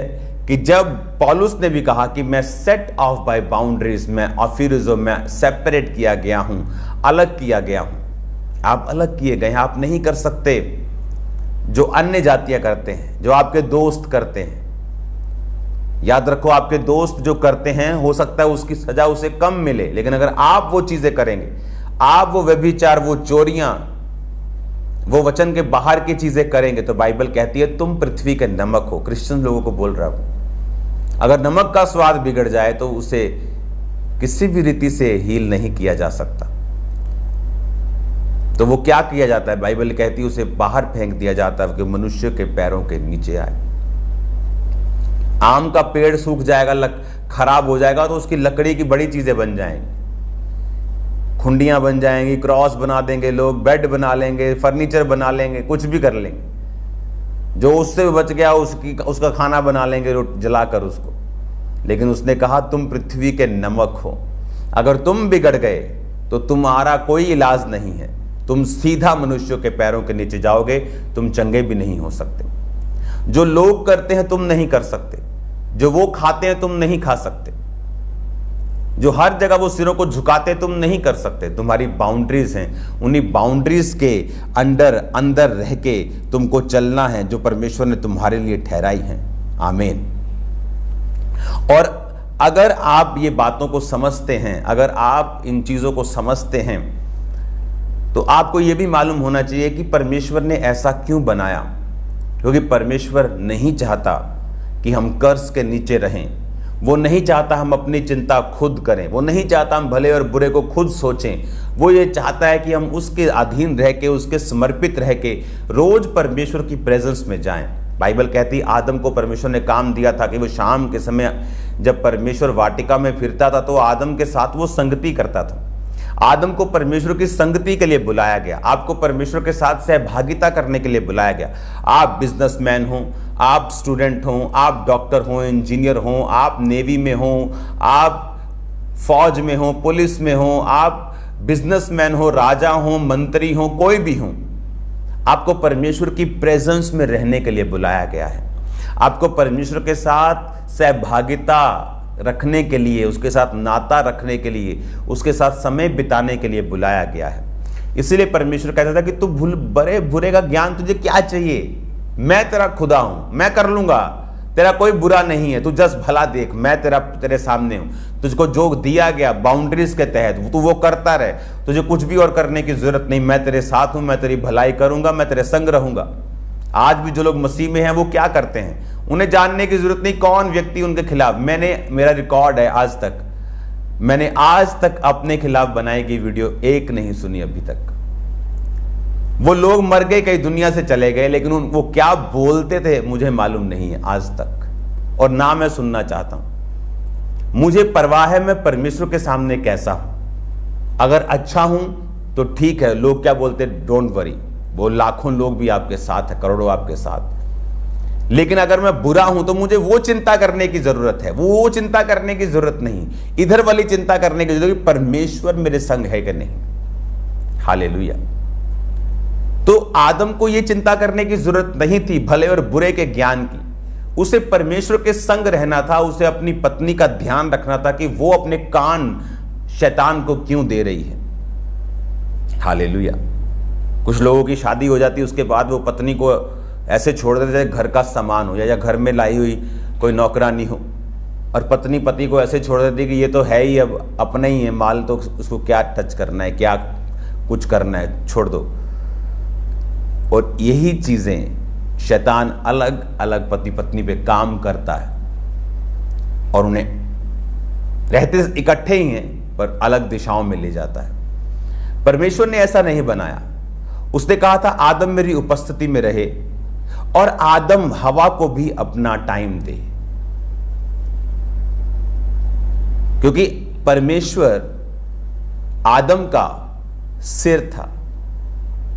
कि जब पौलुस ने भी कहा कि मैं सेट ऑफ बाय बाउंड्रीज, मैं ऑफिरिजो, मैं सेपरेट किया गया हूं, अलग किया गया हूं। आप अलग किए गए हैं, आप नहीं कर सकते जो अन्य जातियां करते हैं, जो आपके दोस्त करते हैं। याद रखो, आपके दोस्त जो करते हैं हो सकता है उसकी सजा उसे कम मिले, लेकिन अगर आप वो चीजें करेंगे, आप वो व्यभिचार, वो चोरियां, वो वचन के बाहर की चीजें करेंगे, तो बाइबल कहती है तुम पृथ्वी के नमक हो। क्रिश्चियन लोगों को बोल रहा हूं, अगर नमक का स्वाद बिगड़ जाए तो उसे किसी भी रीति से हील नहीं किया जा सकता। तो वो क्या किया जाता है, बाइबल कहती है उसे बाहर फेंक दिया जाता है कि मनुष्य के पैरों के नीचे आए। आम का पेड़ सूख जाएगा, खराब हो जाएगा, तो उसकी लकड़ी की बड़ी चीजें बन जाएंगी, खुंडियां बन जाएंगी, क्रॉस बना देंगे लोग, बेड बना लेंगे, फर्नीचर बना लेंगे, कुछ भी कर लेंगे। जो उससे बच गया उसका खाना बना लेंगे जलाकर उसको। लेकिन उसने कहा तुम पृथ्वी के नमक हो, अगर तुम बिगड़ गए तो तुम्हारा कोई इलाज नहीं है, तुम सीधा मनुष्यों के पैरों के नीचे जाओगे, तुम चंगे भी नहीं हो सकते। जो लोग करते हैं तुम नहीं कर सकते, जो वो खाते हैं तुम नहीं खा सकते, जो हर जगह वो सिरों को झुकाते तुम नहीं कर सकते। तुम्हारी बाउंड्रीज हैं, उन्हीं बाउंड्रीज के अंदर रह के तुमको चलना है जो परमेश्वर ने तुम्हारे लिए ठहराई है। आमीन। और अगर आप ये बातों को समझते हैं, अगर आप इन चीजों को समझते हैं, तो आपको यह भी मालूम होना चाहिए कि परमेश्वर ने ऐसा क्यों बनाया। क्योंकि परमेश्वर नहीं चाहता कि हम कर्ज के नीचे रहें, वो नहीं चाहता हम अपनी चिंता खुद करें, वो नहीं चाहता हम भले और बुरे को खुद सोचें। वो ये चाहता है कि हम उसके अधीन रह के, उसके समर्पित रह के रोज परमेश्वर की प्रेजेंस में जाएं। बाइबल कहती है आदम को परमेश्वर ने काम दिया था कि वो शाम के समय जब परमेश्वर वाटिका में फिरता था तो आदम के साथ वो संगति करता था। आदम को परमेश्वर की संगति के लिए बुलाया गया, आपको परमेश्वर के साथ सहभागिता करने के लिए बुलाया गया। आप बिजनेसमैन हो, आप स्टूडेंट हो, आप डॉक्टर हो, इंजीनियर हो, आप नेवी में हो, आप फौज में हो, पुलिस में हो, आप बिजनेसमैन हो, राजा हो, मंत्री हो, कोई भी हो, आपको परमेश्वर की प्रेजेंस में रहने के लिए बुलाया गया है। आपको परमेश्वर के साथ सहभागिता रखने के लिए, उसके साथ नाता रखने के लिए, उसके साथ समय बिताने के लिए बुलाया गया है। इसीलिए परमेश्वर कहता था कि तू बड़े बुरे का ज्ञान तुझे क्या चाहिए, मैं तेरा खुदा हूं, मैं कर लूंगा, तेरा कोई बुरा नहीं है, तू जस्ट भला देख, मैं तेरे सामने हूं, तुझको जो दिया गया बाउंड्रीज के तहत तू वो करता रहे, तुझे कुछ भी और करने की जरूरत नहीं, मैं तेरे साथ हूं, मैं तेरी भलाई करूंगा, मैं तेरे संग रहूंगा। आज भी जो लोग मसीह में हैं वो क्या करते हैं, उन्हें जानने की जरूरत नहीं कौन व्यक्ति उनके खिलाफ। मेरा रिकॉर्ड है, आज तक मैंने अपने खिलाफ बनाई गई वीडियो एक नहीं सुनी अभी तक। वो लोग मर गए, कई दुनिया से चले गए, लेकिन वो क्या बोलते थे मुझे मालूम नहीं है आज तक, और ना मैं सुनना चाहता हूं। मुझे परवाह है मैं परमेश्वर के सामने कैसा हूं। अगर अच्छा हूं तो ठीक है, लोग क्या बोलते डोंट वरी, वो लाखों लोग भी आपके साथ है, करोड़ों आपके साथ। लेकिन अगर मैं बुरा हूं तो मुझे वो चिंता करने की जरूरत है, वो चिंता करने की जरूरत नहीं, इधर वाली चिंता करने की जरूरत, परमेश्वर मेरे संग है कि नहीं। हालेलुया। तो आदम को यह चिंता करने की जरूरत नहीं थी भले और बुरे के ज्ञान की, उसे परमेश्वर के संग रहना था, उसे अपनी पत्नी का ध्यान रखना था कि वो अपने कान शैतान को क्यों दे रही है। हालेलुया। कुछ लोगों की शादी हो जाती है, उसके बाद वो पत्नी को ऐसे छोड़ देते हैं घर का सामान हो या घर में लाई हुई कोई नौकरानी हो, और पत्नी पति को ऐसे छोड़ देती है कि ये तो है ही, अब अपना ही है माल, तो उसको क्या टच करना है, क्या कुछ करना है, छोड़ दो। और यही चीजें शैतान अलग अलग पति पत्नी पे काम करता है, और उन्हें रहते इकट्ठे ही हैं पर अलग दिशाओं में ले जाता है। परमेश्वर ने ऐसा नहीं बनाया। उसने कहा था आदम मेरी उपस्थिति में रहे, और आदम हवा को भी अपना टाइम दे, क्योंकि परमेश्वर आदम का सिर था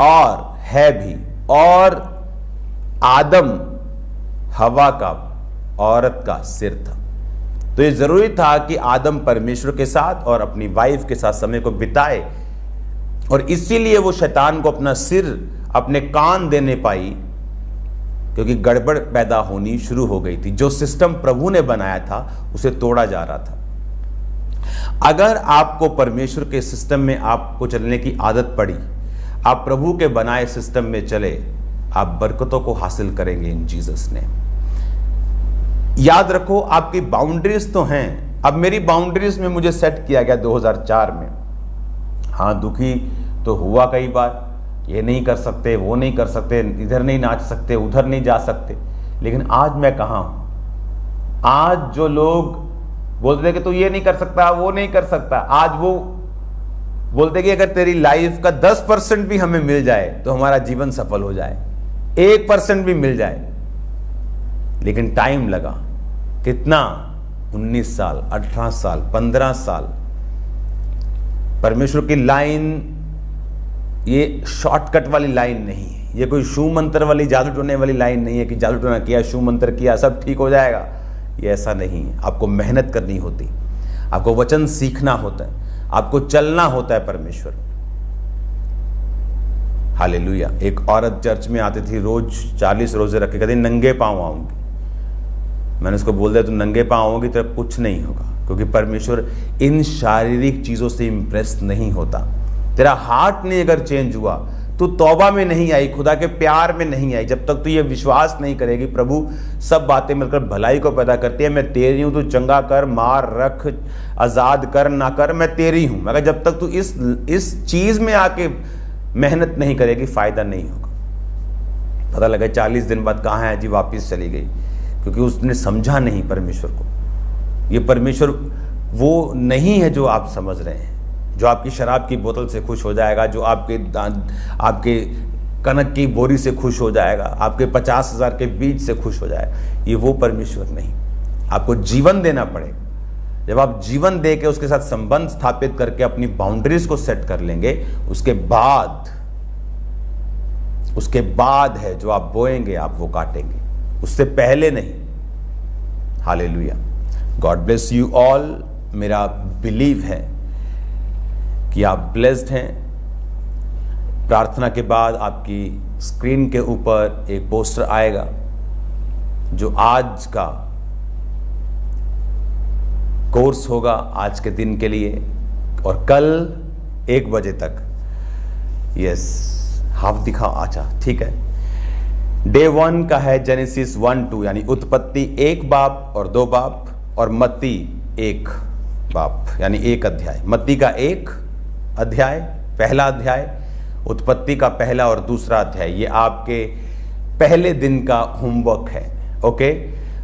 और है भी, और आदम हवा का, औरत का सिर था। तो ये जरूरी था कि आदम परमेश्वर के साथ और अपनी वाइफ के साथ समय को बिताए, और इसीलिए वो शैतान को अपना सिर, अपने कान देने पाई, क्योंकि गड़बड़ पैदा होनी शुरू हो गई थी। जो सिस्टम प्रभु ने बनाया था उसे तोड़ा जा रहा था। अगर आपको परमेश्वर के सिस्टम में आपको चलने की आदत पड़ी, आप प्रभु के बनाए सिस्टम में चले, आप बरकतों को हासिल करेंगे इन जीसस ने। याद रखो आपकी बाउंड्रीज तो हैं। अब मेरी बाउंड्रीज में मुझे सेट किया गया 2004 में। हाँ, दुखी तो हुआ कई बार, ये नहीं कर सकते, वो नहीं कर सकते, इधर नहीं नाच सकते, उधर नहीं जा सकते, लेकिन आज मैं कहाँ हूं। आज जो लोग बोलते थे कि तू ये नहीं कर सकता, वो नहीं कर सकता, आज वो बोलते कि अगर तेरी लाइफ का 10% भी हमें मिल जाए तो हमारा जीवन सफल हो जाए, 1% भी मिल जाए। लेकिन टाइम लगा, कितना? 19 साल, 18 साल, 15 साल। परमेश्वर की लाइन ये शॉर्टकट वाली लाइन नहीं है, ये कोई शू मंत्र वाली, जादू टोने वाली लाइन नहीं है कि जादू टोना किया, शू मंत्र किया, सब ठीक हो जाएगा। ये ऐसा नहीं है। आपको मेहनत करनी होती, आपको वचन सीखना होता है, आपको चलना होता है परमेश्वर। हालेलुया। एक औरत चर्च में आती थी, रोज 40 रोजे रख के कहती नंगे पांव आऊंगी। मैंने उसको बोल दिया, तू नंगे पांव आओगी तो कुछ नहीं होगा, क्योंकि परमेश्वर इन शारीरिक चीजों से इंप्रेस नहीं होता। तेरा हार्ट नहीं अगर चेंज हुआ, तू तौबा में नहीं आई, खुदा के प्यार में नहीं आई, जब तक तू ये विश्वास नहीं करेगी प्रभु सब बातें मिलकर भलाई को पैदा करती है, मैं तेरी हूं, तू चंगा कर, मार, रख, आजाद कर, ना कर, मैं तेरी हूं, मगर जब तक तू इस चीज में आके मेहनत नहीं करेगी, फायदा नहीं होगा। पता लगा 40 दिन बाद कहाँ है जी, वापिस चली गई, क्योंकि उसने समझा नहीं परमेश्वर को। ये परमेश्वर वो नहीं है जो आप समझ रहे हैं, जो आपकी शराब की बोतल से खुश हो जाएगा, जो आपके कनक की बोरी से खुश हो जाएगा, आपके 50,000 के बीज से खुश हो जाएगा। ये वो परमेश्वर नहीं। आपको जीवन देना पड़ेगा। जब आप जीवन दे के उसके साथ संबंध स्थापित करके अपनी बाउंड्रीज को सेट कर लेंगे, उसके बाद है जो आप बोएंगे आप वो काटेंगे, उससे पहले नहीं। Hallelujah. God bless you all. मेरा बिलीव है कि आप ब्लेस्ड हैं। प्रार्थना के बाद आपकी स्क्रीन के ऊपर एक पोस्टर आएगा जो आज का कोर्स होगा, आज के दिन के लिए, और कल 1 बजे तक। यस, हाफ दिखा, अच्छा ठीक है। डे 1 का है जेनेसिस 1-2 यानी उत्पत्ति 1 बाब और 2 बाब, और मत्ती 1 बाब यानी 1 अध्याय। मत्ती का 1 अध्याय, पहला अध्याय, उत्पत्ति का पहला और दूसरा अध्याय, ये आपके पहले दिन का होमवर्क है। ओके,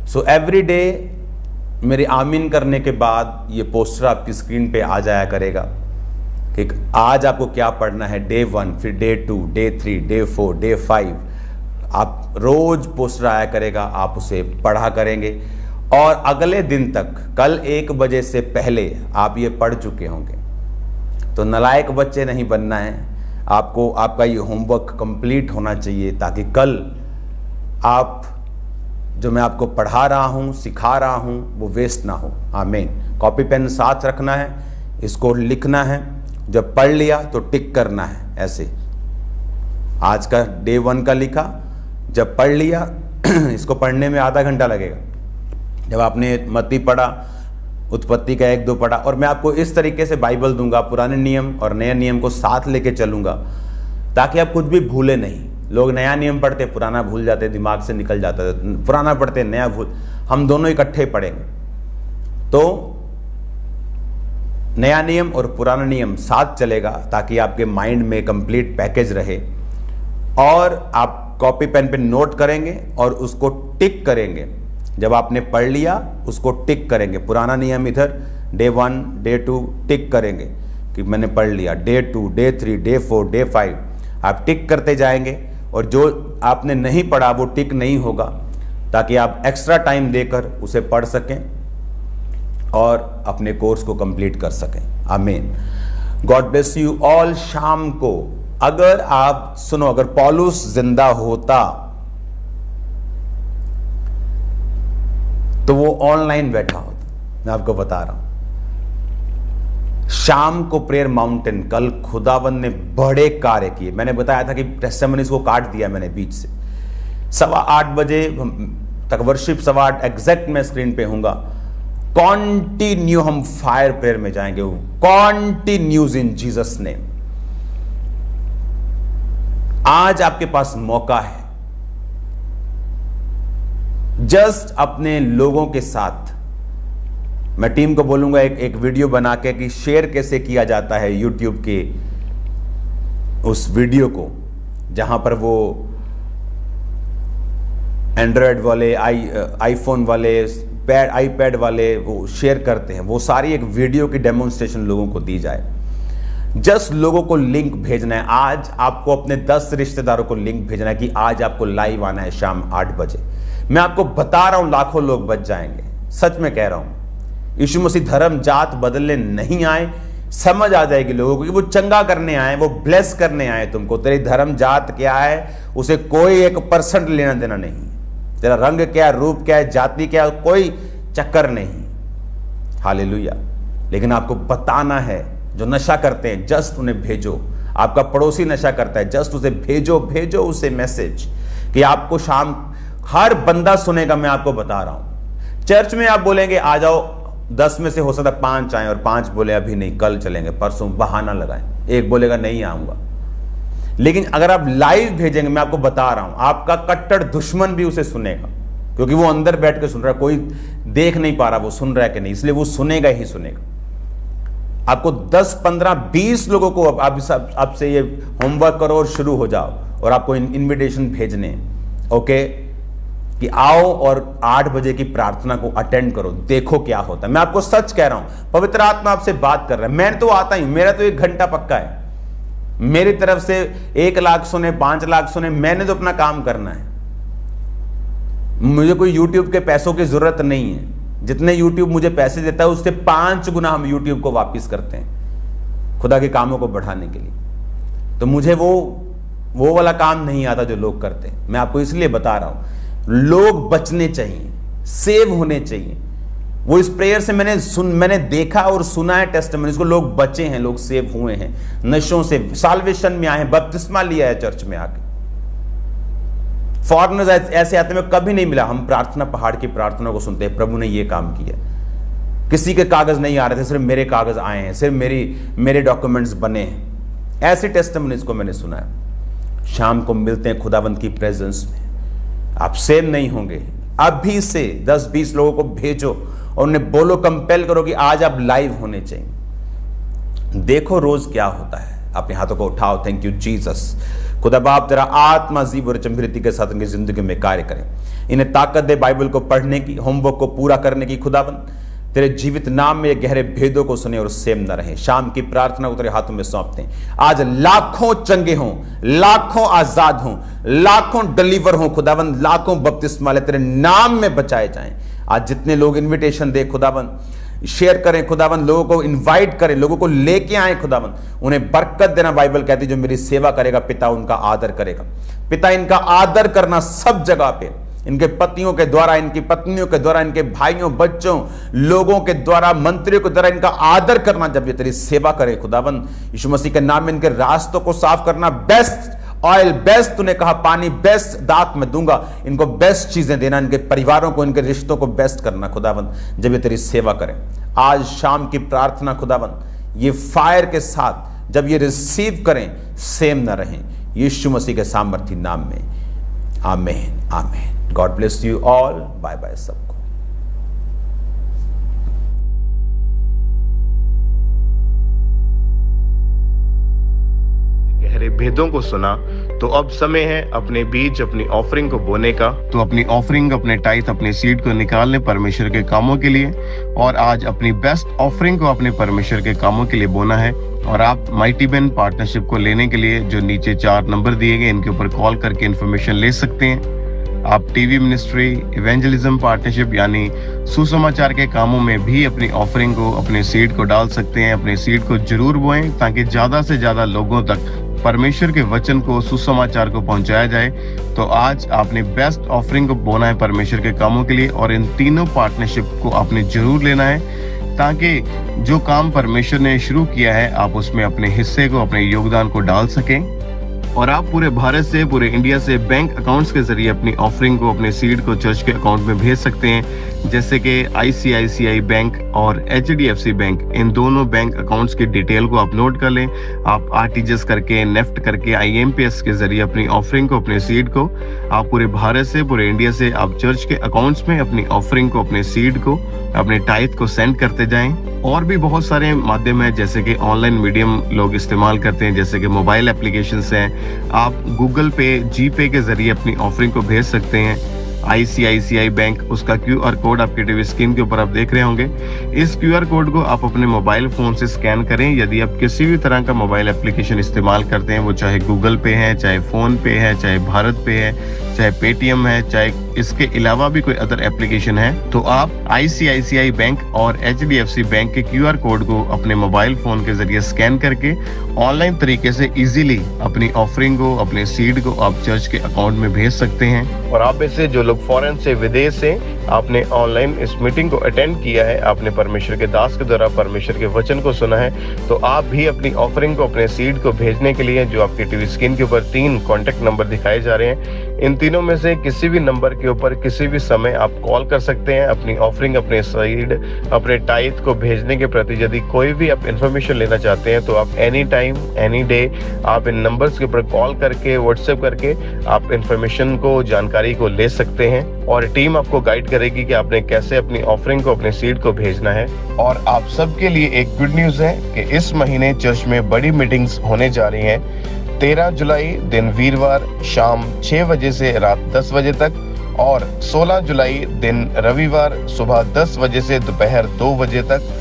सो एवरी डे मेरे आमीन करने के बाद ये पोस्टर आपकी स्क्रीन पे आ जाया करेगा कि आज आपको क्या पढ़ना है। डे 1, फिर डे 2, डे 3, डे 4, डे 5, आप रोज पोस्टर आया करेगा, आप उसे पढ़ा करेंगे और अगले दिन तक, कल 1 बजे से पहले आप ये पढ़ चुके होंगे। तो नालायक बच्चे नहीं बनना है आपको, आपका ये होमवर्क कंप्लीट होना चाहिए ताकि कल आप जो मैं आपको पढ़ा रहा हूँ, सिखा रहा हूँ, वो वेस्ट ना हो। आमीन। कॉपी पेन साथ रखना है, इसको लिखना है, जब पढ़ लिया तो टिक करना है ऐसे। आज का डे 1 का लिखा, जब पढ़ लिया इसको पढ़ने में आधा घंटा लगेगा। जब आपने मत्ती पढ़ा, उत्पत्ति का 1-2 पढ़ा, और मैं आपको इस तरीके से बाइबल दूंगा, पुराने नियम और नए नियम को साथ लेके चलूंगा ताकि आप कुछ भी भूले नहीं। लोग नया नियम पढ़ते, पुराना भूल जाते, दिमाग से निकल जाता है, पुराना पढ़ते नया भूल, हम दोनों इकट्ठे पढ़ेंगे। तो नया नियम और पुराना नियम साथ चलेगा ताकि आपके माइंड में कंप्लीट पैकेज रहे, और आप कॉपी पेन पे नोट करेंगे और उसको टिक करेंगे। जब आपने पढ़ लिया उसको टिक करेंगे। पुराना नियम इधर डे 1, डे 2 टिक करेंगे कि मैंने पढ़ लिया। डे 2, डे 3, डे 4, डे 5 आप टिक करते जाएंगे, और जो आपने नहीं पढ़ा वो टिक नहीं होगा, ताकि आप एक्स्ट्रा टाइम देकर उसे पढ़ सकें और अपने कोर्स को कंप्लीट कर सकें। आमीन। God bless you all. शाम को अगर आप सुनो, अगर पौलुस जिंदा होता तो वो ऑनलाइन बैठा होता। मैं आपको बता रहा हूं, शाम को प्रेयर माउंटेन, कल खुदावंद ने बड़े कार्य किए। मैंने बताया था कि टेस्टिमनीज को काट दिया मैंने बीच से। 8:15 बजे तक वर्शिप, 8:15 एग्जैक्ट मैं स्क्रीन पे हूंगा। कॉन्टिन्यू हम फायर प्रेयर में जाएंगे, कॉन्टिन्यूज इन जीसस नेम। आज आपके पास मौका है जस्ट अपने लोगों के साथ, मैं टीम को बोलूंगा एक वीडियो बना के कि शेयर कैसे किया जाता है यूट्यूब के उस वीडियो को, जहां पर वो एंड्रॉयड वाले, आईफोन वाले, आईपैड वाले वो शेयर करते हैं, वो सारी एक वीडियो की डेमोन्स्ट्रेशन लोगों को दी जाए। जस्ट लोगों को लिंक भेजना है। आज आपको अपने 10 रिश्तेदारों को लिंक भेजना है कि आज आपको लाइव आना है शाम 8 बजे। मैं आपको बता रहा हूं लाखों लोग बच जाएंगे, सच में कह रहा हूं। यीशु मसीह धर्म जात बदलने नहीं आए, समझ आ जाएगी लोगों को कि वो चंगा करने आए, वो ब्लेस करने आए तुमको। तेरी धर्म जात क्या है उसे कोई 1% लेना देना नहीं। तेरा रंग क्या, रूप क्या है, जाति क्या, कोई चक्कर नहीं। हालेलुया। लेकिन आपको बताना है, जो नशा करते हैं जस्ट उन्हें भेजो। आपका पड़ोसी नशा करता है, जस्ट उसे भेजो उसे मैसेज कि आपको शाम, हर बंदा सुनेगा। मैं आपको बता रहा हूं, चर्च में आप बोलेंगे आ जाओ, 10 में से हो सकता 5 आए और 5 बोले अभी नहीं, कल चलेंगे, परसों, बहाना लगाएं। एक बोलेगा नहीं आऊंगा। लेकिन अगर आप लाइव भेजेंगे, मैं आपको बता रहा हूं, आपका कट्टर दुश्मन भी उसे सुनेगा, क्योंकि वो अंदर बैठ के सुन रहा है, कोई देख नहीं पा रहा वो सुन रहा है कि नहीं, इसलिए वो सुनेगा ही सुनेगा। आपको 10, 15, 20 लोगों को आपसे ये होमवर्क करो और शुरू हो जाओ, और आपको इनविटेशन भेजने, ओके, कि आओ और 8 बजे की प्रार्थना को अटेंड करो, देखो क्या होता है। मैं आपको सच कह रहा हूं, पवित्र आत्मा आपसे बात कर रहा है। मैं तो आता ही, मेरा तो 1 घंटा पक्का है। मेरी तरफ से 1 लाख सुने, 5 लाख सुने, मैंने तो अपना काम करना है। मुझे कोई यूट्यूब के पैसों की जरूरत नहीं है। जितने यूट्यूब मुझे पैसे देता है उससे 5 गुना हम यूट्यूब को वापिस करते हैं खुदा के कामों को बढ़ाने के लिए। तो मुझे वो वाला काम नहीं आता जो लोग करते हैं। मैं आपको इसलिए बता रहा हूं, लोग बचने चाहिए, सेव होने चाहिए। वो इस प्रेयर से मैंने देखा और सुना है टेस्टिमनीज को, लोग बचे हैं, लोग सेव हुए हैं, नशों से साल्वेशन में आए हैं, बपतिस्मा लिया है चर्च में आके। फॉरेनर्स ऐसे आते में कभी नहीं मिला। हम प्रार्थना, पहाड़ की प्रार्थना को सुनते हैं, प्रभु ने ये काम किया। किसी के कागज नहीं आ रहे थे, सिर्फ मेरे कागज आए हैं, सिर्फ मेरे डॉक्यूमेंट्स बने हैं। ऐसे टेस्टिमनीज को मैंने सुना है। शाम को मिलते हैं खुदावंत की प्रेजेंस में, आप सेम नहीं होंगे। अभी से 10-20 लोगों को भेजो और उन्हें बोलो, कंपेल करो कि आज आप लाइव होने चाहिए। देखो रोज क्या होता है। अपने हाथों को उठाओ। Thank you Jesus. खुदा बाप तेरा आत्मा अजीब और चमृति के साथ उनकी जिंदगी में कार्य करें। इन्हें ताकत दे बाइबल को पढ़ने की, होमवर्क को पूरा करने की। खुदाबंद तेरे जीवित नाम में गहरे भेदों को सुने और सेम न रहे। शाम की प्रार्थना को तेरे हाथों में सौंपते हैं। आज लाखों चंगे हों, लाखों आजाद हों, लाखों डिलीवर हों खुदाबंद, लाखों बपतिस्मा ले तेरे नाम में बचाए जाएं। आज जितने लोग इन्विटेशन दे खुदाबंद, शेयर करें खुदाबंद, लोगों को इनवाइट करें, लोगों को लेके आए खुदाबंद, उन्हें बरकत देना। बाइबल कहती है जो मेरी सेवा करेगा पिता उनका आदर करेगा। पिता इनका आदर करना सब जगह पे, इनके पतियों के द्वारा, इनकी पत्नियों के द्वारा, इनके भाइयों बच्चों लोगों के द्वारा, मंत्रियों के द्वारा इनका आदर करना। जब ये तेरी सेवा करे खुदाबंद, यीशु मसीह के नाम में इनके रास्तों को साफ करना। बेस्ट ऑयल, बेस्ट तूने कहा पानी, बेस्ट दात मैं दूंगा। इनको बेस्ट चीजें देना, इनके परिवारों को, इनके रिश्तों को बेस्ट करना खुदाबंद, जब ये तेरी सेवा करें। आज शाम की प्रार्थना खुदाबंद, ये फायर के साथ जब ये रिसीव करें, सेम ना रहें, यीशु मसीह के सामर्थी नाम में। आमीन आमीन। God bless you all. Bye bye सबको। गहरे भेदों को सुना, तो अब समय है अपने बीज, अपनी ऑफरिंग को बोने का। तो अपनी ऑफरिंग, अपने टाइथ, अपने सीड को निकाल लें परमेश्वर के कामों के लिए। और आज अपनी बेस्ट ऑफरिंग को अपने परमेश्वर के कामों के लिए बोना है। और आप माइटी बेन पार्टनरशिप को लेने के लिए जो नीचे 4 नंबर दिए गए, इनके ऊपर कॉल करके इन्फॉर्मेशन ले सकते हैं। आप टीवी मिनिस्ट्री, इवेंजलिज्म पार्टनरशिप यानी सुसमाचार के कामों में भी अपनी ऑफरिंग को, अपने सीड को डाल सकते हैं। अपने सीड को जरूर बोएं ताकि ज्यादा से ज्यादा लोगों तक परमेश्वर के वचन को, सुसमाचार को पहुंचाया जाए। तो आज आपने बेस्ट ऑफरिंग को बोना है परमेश्वर के कामों के लिए। और इन तीनों पार्टनरशिप को आपने जरूर लेना है ताकि जो काम परमेश्वर ने शुरू किया है, आप उसमें अपने हिस्से को, अपने योगदान को डाल सकें। और आप पूरे भारत से, पूरे इंडिया से बैंक अकाउंट्स के जरिए अपनी ऑफरिंग को, अपने सीड को चर्च के अकाउंट में भेज सकते हैं। जैसे कि ICICI बैंक और HDFC बैंक, इन दोनों बैंक अकाउंट्स की डिटेल को आप नोट कर लें। आप RTGS करके, नेफ्ट करके, IMPS के जरिए अपनी ऑफरिंग को, अपने सीड को, आप पूरे भारत से, पूरे इंडिया से आप चर्च के अकाउंट्स में अपनी ऑफरिंग को, अपने सीड को, अपने टाइथ को सेंड करते जाएं। और भी बहुत सारे माध्यम है जैसे कि ऑनलाइन मीडियम लोग इस्तेमाल करते हैं, जैसे कि मोबाइल एप्लीकेशंस हैं। आप गूगल पे, जीपे के जरिए अपनी ऑफरिंग को भेज सकते हैं। ICICI बैंक, उसका QR कोड आपके टीवी स्क्रीन के ऊपर आप देख रहे होंगे। इस QR कोड को आप अपने मोबाइल फोन से स्कैन करें। यदि आप किसी भी तरह का मोबाइल एप्लीकेशन इस्तेमाल करते हैं, वो चाहे गूगल पे है, चाहे फोन पे है, चाहे भारत पे है, चाहे पेटीएम है, चाहे इसके अलावा भी कोई अदर एप्लीकेशन है, तो आप ICICI बैंक और HDFC बैंक के QR कोड को अपने मोबाइल फोन के जरिए स्कैन करके ऑनलाइन तरीके से इजीली अपनी ऑफरिंग को, अपने सीड को आप चर्च के अकाउंट में भेज सकते हैं। और आप में से जो लोग फॉरेन से, विदेश से आपने ऑनलाइन इस मीटिंग को अटेंड किया है, आपने परमेश्वर के दास के द्वारा परमेश्वर के वचन को सुना है, तो आप भी अपनी ऑफरिंग को, अपने सीड को भेजने के लिए जो आपके टीवी स्क्रीन के ऊपर 3 कॉन्टेक्ट नंबर दिखाए जा रहे हैं, इन तीनों में से किसी भी नंबर के ऊपर किसी भी समय आप कॉल कर सकते हैं। अपनी ऑफरिंग, अपने सीड, अपने टाइथ को भेजने के प्रति यदि कोई भी आप इन्फॉर्मेशन लेना चाहते हैं, तो आप एनी टाइम, एनी डे आप इन नंबर्स के ऊपर कॉल करके, व्हाट्सएप करके आप इन्फॉर्मेशन को, जानकारी को ले सकते हैं। और टीम आपको गाइड करेगी कि आपने कैसे अपनी ऑफरिंग को, अपने सीड को भेजना है। और आप सबके लिए एक गुड न्यूज है कि इस महीने चर्च में बड़ी मीटिंग्स होने जा रही हैं। 13 जुलाई दिन वीरवार शाम 6 बजे से रात 10 बजे तक, और 16 जुलाई दिन रविवार सुबह 10 बजे से दोपहर 2 बजे तक।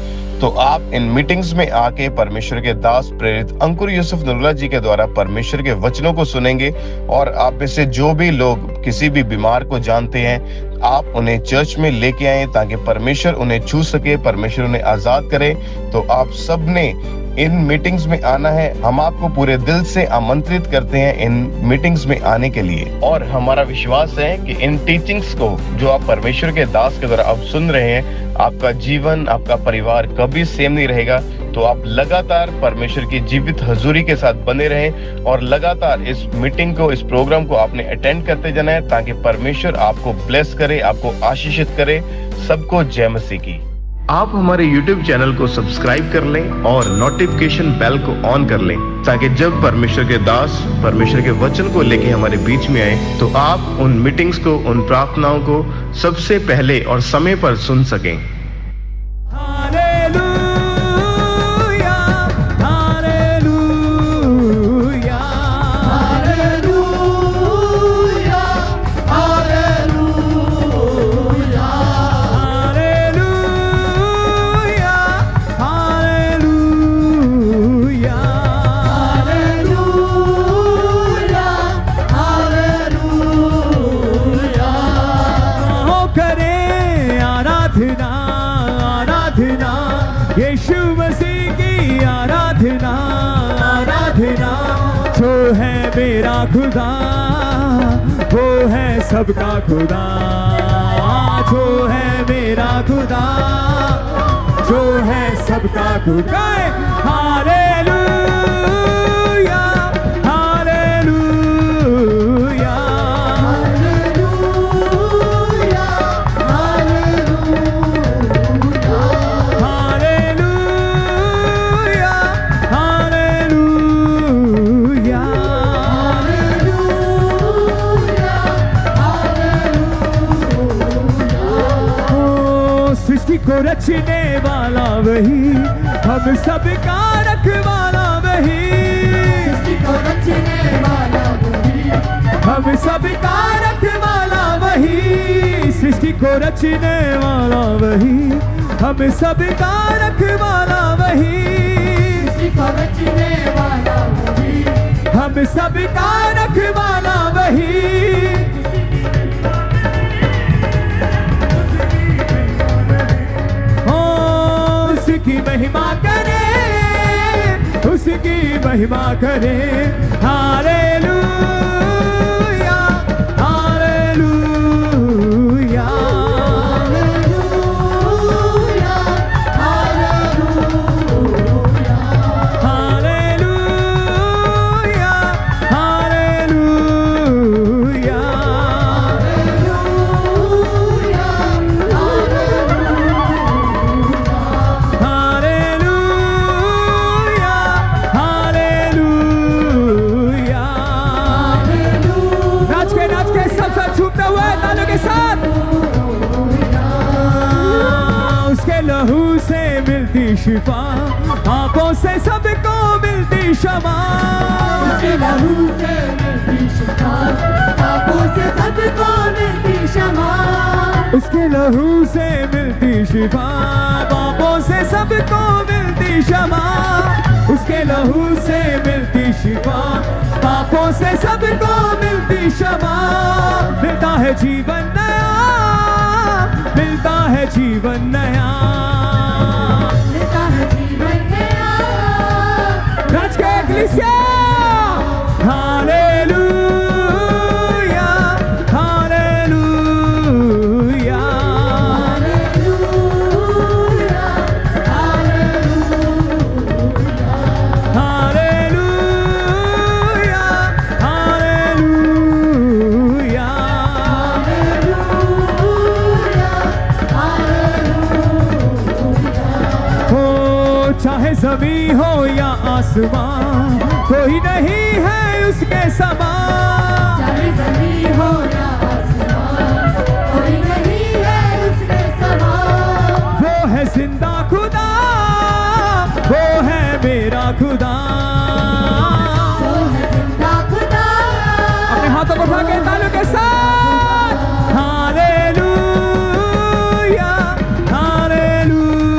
तो आप इन मीटिंग्स में आके परमेश्वर के दास प्रेरित अंकुर यूसुफ नरूला जी के द्वारा परमेश्वर के वचनों को सुनेंगे। और आप में से जो भी लोग किसी भी बीमार को जानते हैं, आप उन्हें चर्च में लेके आए ताकि परमेश्वर उन्हें छू सके, परमेश्वर उन्हें आजाद करे। तो आप सब ने इन मीटिंग्स में आना है। हम आपको पूरे दिल से आमंत्रित करते हैं इन मीटिंग्स में आने के लिए। और हमारा विश्वास है कि इन टीचिंग्स को जो आप परमेश्वर के दास के द्वारा आप सुन रहे हैं, आपका जीवन, आपका परिवार कभी सेम नहीं रहेगा। तो आप लगातार परमेश्वर की जीवित हजूरी के साथ बने रहें और लगातार इस मीटिंग को, इस प्रोग्राम को आपने अटेंड करते जाना है ताकि परमेश्वर आपको ब्लेस करे, आपको आशीषित करे। सबको जय मसीह की। आप हमारे YouTube चैनल को सब्सक्राइब कर लें और नोटिफिकेशन बेल को ऑन कर लें, ताकि जब परमेश्वर के दास परमेश्वर के वचन को लेके हमारे बीच में आए तो आप उन मीटिंग्स को, उन प्रार्थनाओं को सबसे पहले और समय पर सुन सकें। यीशु मसीह की आराधना, आराधना। जो है मेरा खुदा वो है सबका खुदा, जो है मेरा खुदा जो है सबका खुदा। हालेलुया, हालेलुया, को रचने वाला वही, हम सबका रखवाला वही, को रचने वाला वही, हम सबका रखवाला वही, सृष्टि को रचने वाला वही, हम सबका रखवाला वही, को रचने वाला वही, हम सबका रखवाला वही। उसकी महिमा करें, उसकी महिमा करें। Hallelujah, hallelujah, hallelujah, hallelujah, hallelujah, hallelujah. उसके लहू से मिलती शिफा, आंखों से सबको मिलती क्षमा। उसके लहू से मिलती शिफा, आंखों से सबको मिलती क्षमा। उसके लहू से मिलती शिफा, आंखों से सबको मिलती क्षमा। उसके लहू से मिलती शिफा, पापों से सबको मिलती क्षमा। मिलता है जीवन नया, मिलता है जीवन नया, मिलता है जीवन नया। राज के एग्लीसिया, hallelujah, hallelujah, hallelujah, hallelujah, hallelujah, hallelujah, चाहे ज़मीं हो या आसमां, कोई नहीं है उसके समान। चाहे ज़मीं हो या आसमां, कोई नहीं है उसके समान। वो है जिंदा खुदा, वो है मेरा खुदा, वो है जिंदा खुदा। अपने हाथों को उठा के तालियों के साथ हालेलुया, हालेलुया,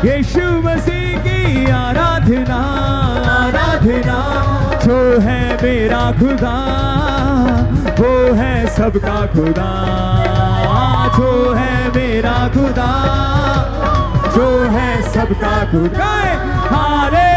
यीशु मसीह की आराधना, आराधना। जो है मेरा खुदा वो सबका खुदा, जो है मेरा खुदा, जो है सबका खुदा। हालेलुया